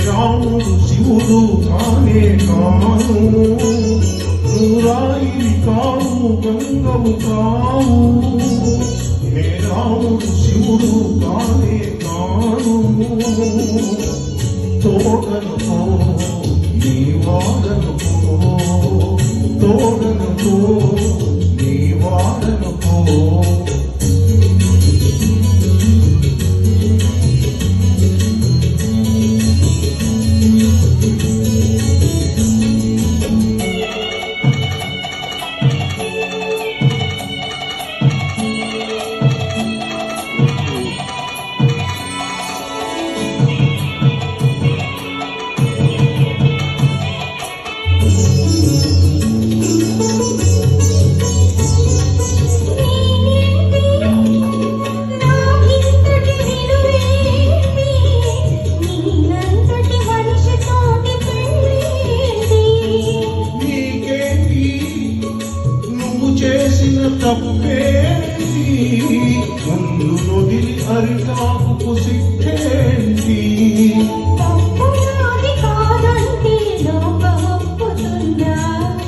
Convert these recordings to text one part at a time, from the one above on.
రాముడు శివుడు కానే కాను, నూరాయి కావు గంగవు కావు. నే రాముడు శివుడు కానే కాను, తోడను పో నీ వాడను పో, తోడను పో నీ వాడను పో. తప్పేంటి ముందు నొదిలి అరిటాకు సిద్ధేంటి,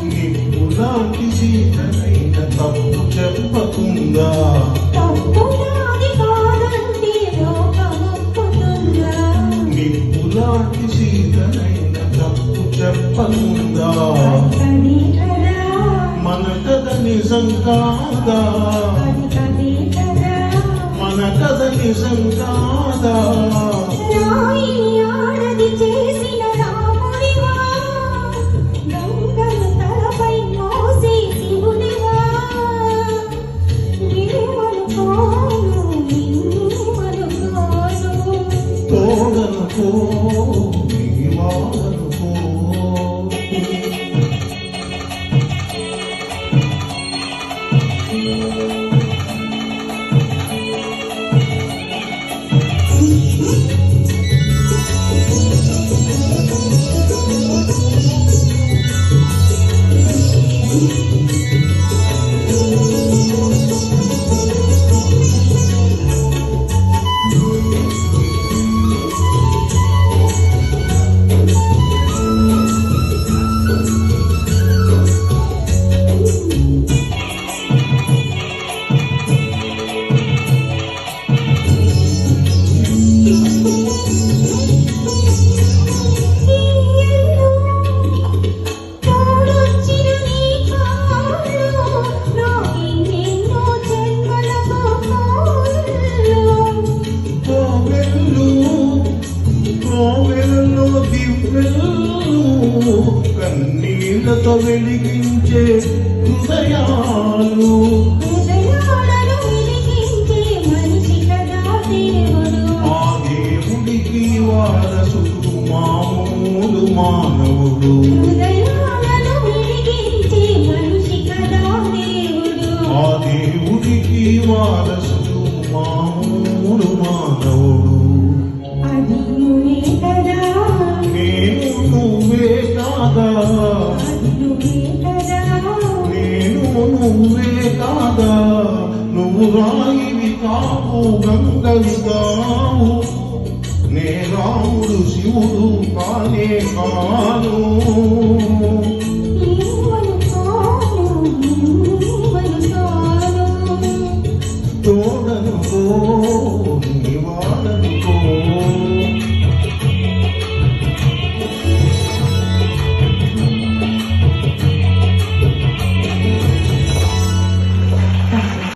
నిప్పులాంటి సీతనైన తప్పు చెప్పకుందా, నిప్పులాంటి సీతనైన తప్పు చెప్పకుందా. మన కథ నిజం కాదా, మన కథ నిజం కాదా. తోడను పో నీ వాడను పో. కన్నీళ్లతో వెలిగించే హృదయాలు, ఆ దేవుడికి వారసుడు మామూలు మానవుడు, ఆ దేవుడికి వారసుడు మామూలు మానవుడు. నేను నువ్వే కాదా, నేను నువ్వే కాదా. నువ్వు రాయివి కావు గంగవి కావు, నే రాముడు శివుడు కానే కాను.